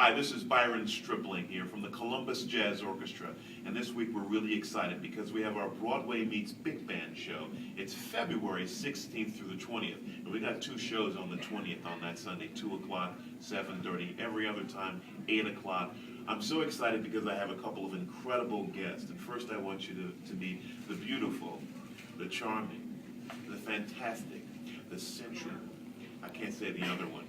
Hi, this is Byron Stripling here from the Columbus Jazz Orchestra, and this week we're really excited because we have our Broadway Meets Big Band show. It's February 16th through the 20th, and we got 2 shows on the 20th on that Sunday, 2 o'clock, 7:30, every other time, 8 o'clock. I'm so excited because I have a couple of incredible guests, and first I want you to meet the beautiful, the charming, the fantastic, the sensual, I can't say the other one.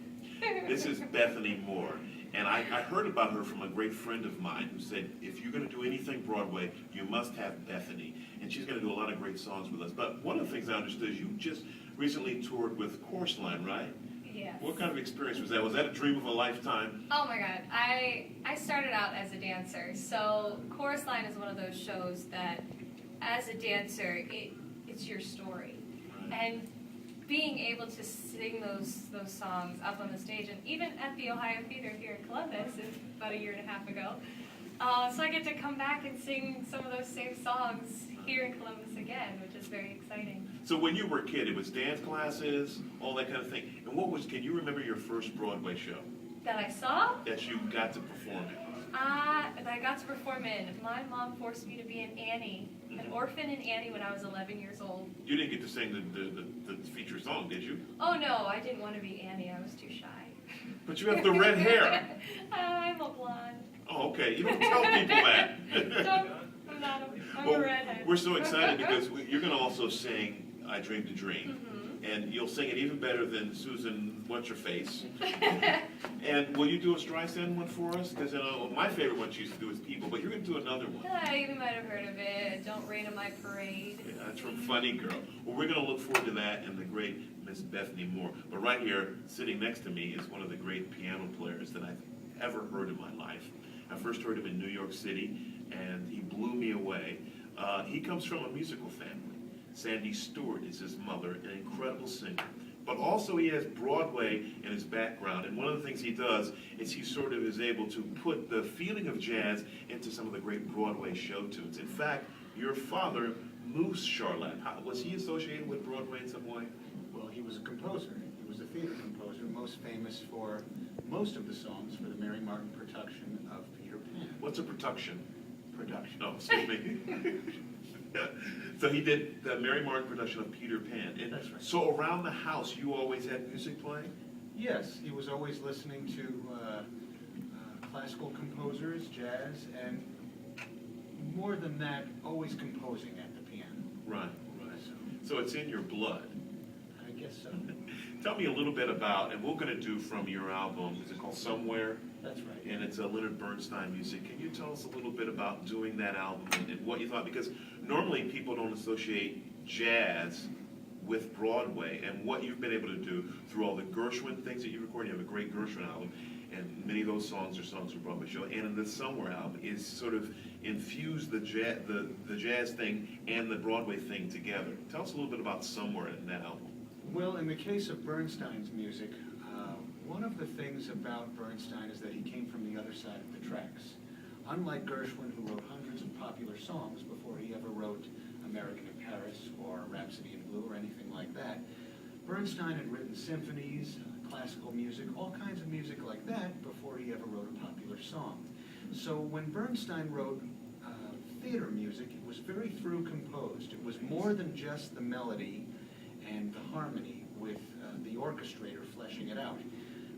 This is Bethany Moore. And I heard about her from a great friend of mine who said, if you're going to do anything Broadway, you must have Bethany. And she's going to do a lot of great songs with us. But one of the things I understood is you just recently toured with Chorus Line, right? Yes. What kind of experience was that? Was that a dream of a lifetime? Oh my God. I started out as a dancer. So Chorus Line is one of those shows that as a dancer, it's your story. Right. And being able to sing those songs up on the stage, and even at the Ohio Theater here in Columbus about a year and a half ago. So I get to come back and sing some of those same songs here in Columbus again, which is very exciting. So when you were a kid, it was dance classes, all that kind of thing. And can you remember your first Broadway show That I saw, that you got to perform in? that I got to perform in. My mom forced me to be an Annie, an orphan in Annie when I was 11 years old. You didn't get to sing the feature song, did you? Oh no, I didn't want to be Annie. I was too shy. But you have the red hair. I'm a blonde. Oh, okay. You don't tell people that. I'm not a, I'm Well, a redhead. we're so excited because you're going to also sing I Dreamed a Dream. And you'll sing it even better than Susan What's-Her-Face. And will you do a Streisand one for us? Because my favorite one she used to do is People, but you're going to do another one. I even might have heard of it. Don't Rain on My Parade. Yeah, that's from Funny Girl. Well, we're going to look forward to that and the great Miss Bethany Moore. But right here, sitting next to me, is one of the great piano players that I've ever heard in my life. I first heard him in New York City, and he blew me away. He comes from a musical family. Sandy Stewart is his mother, an incredible singer. But also he has Broadway in his background, and one of the things he does is he sort of is able to put the feeling of jazz into some of the great Broadway show tunes. In fact, your father, Moose Charlotte, was he associated with Broadway in some way? Well, he was a composer. He was a theater composer, most famous for most of the songs for the Mary Martin production of Peter Pan. What's a production? Production. Oh, excuse me. So he did the Mary Martin production of Peter Pan. And That's right. so around the house, you always had music playing? Yes, he was always listening to classical composers, jazz, and more than that, always composing at the piano. Right, right. So it's in your blood. I guess so. Tell me a little bit about, and we're going to do from your album, is it called Somewhere? That's right. And it's a Leonard Bernstein music. Can you tell us a little bit about doing that album and what you thought? Because normally people don't associate jazz with Broadway, and what you've been able to do through all the Gershwin things that you record. You have a great Gershwin album, and many of those songs are songs from Broadway show. And in the Somewhere album is sort of infuse the jazz thing and the Broadway thing together. Tell us a little bit about Somewhere in that album. Well, in the case of Bernstein's music, one of the things about Bernstein is that he came from the other side of the tracks. Unlike Gershwin, who wrote hundreds of popular songs before he ever wrote American in Paris or Rhapsody in Blue or anything like that, Bernstein had written symphonies, classical music, all kinds of music like that before he ever wrote a popular song. So when Bernstein wrote theater music, it was very through composed. It was more than just the melody and the harmony with the orchestrator fleshing it out.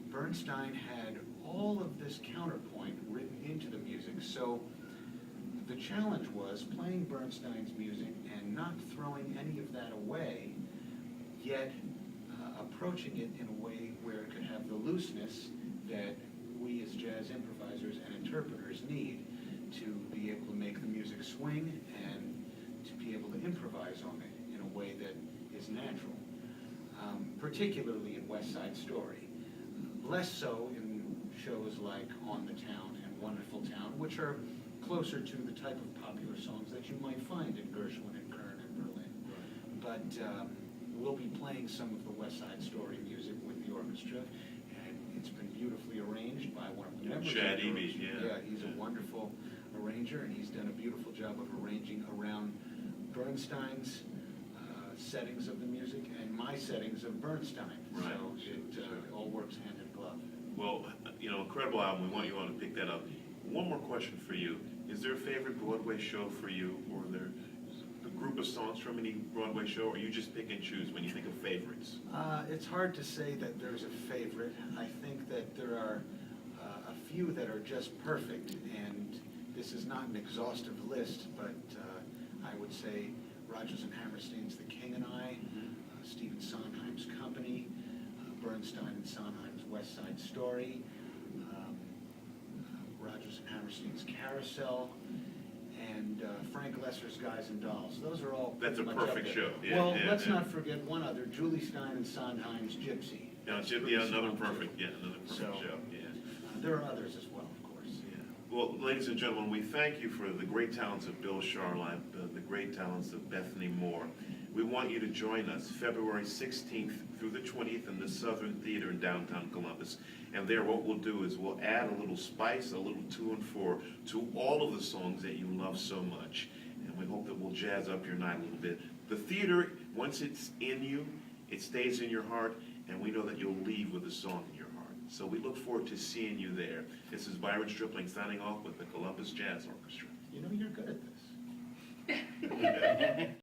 Bernstein had all of this counterpoint written into the music, so the challenge was playing Bernstein's music and not throwing any of that away, yet approaching it in a way where it could have the looseness that we as jazz improvisers and interpreters need to be able to make the music swing and to be able to improvise on it in a way that is natural, particularly in West Side Story. Less so in shows like On the Town and Wonderful Town, which are closer to the type of popular songs that you might find in Gershwin and Kern and Berlin. But we'll be playing some of the West Side Story music with the orchestra, and it's been beautifully arranged by one of the members. Chad of the Eby, orchestra. yeah. Yeah, he's a wonderful arranger, and he's done a beautiful job of arranging around Bernstein's settings of the music and my settings of Bernstein. Right. So it all works hand in glove. Well, incredible album. We want you all to pick that up. One more question for you. Is there a favorite Broadway show for you, or there a group of songs from any Broadway show, or you just pick and choose when you think of favorites? It's hard to say that there's a favorite. I think that there are a few that are just perfect, and this is not an exhaustive list, but I would say Rodgers and Hammerstein's The King and I, Stephen Sondheim's Company, Bernstein and Sondheim's West Side Story, Rodgers and Hammerstein's Carousel, and Frank Lesser's Guys and Dolls. Those are all That's a pretty much perfect up there. show. Yeah, Well, yeah, let's yeah. not forget one other, Julie Stein and Sondheim's Gypsy. Another perfect So, show. Yeah. There are others as well, of course. Yeah. Well, ladies and gentlemen, we thank you for the great talents of Bill Charlap, the great talents of Bethany Moore. We want you to join us February 16th through the 20th in the Southern Theater in downtown Columbus. And there, what we'll do is we'll add a little spice, a little tune to all of the songs that you love so much. And we hope that we'll jazz up your night a little bit. The theater, once it's in you, it stays in your heart, and we know that you'll leave with a song in your heart. So we look forward to seeing you there. This is Byron Stripling signing off with the Columbus Jazz Orchestra. You know, you're good at this.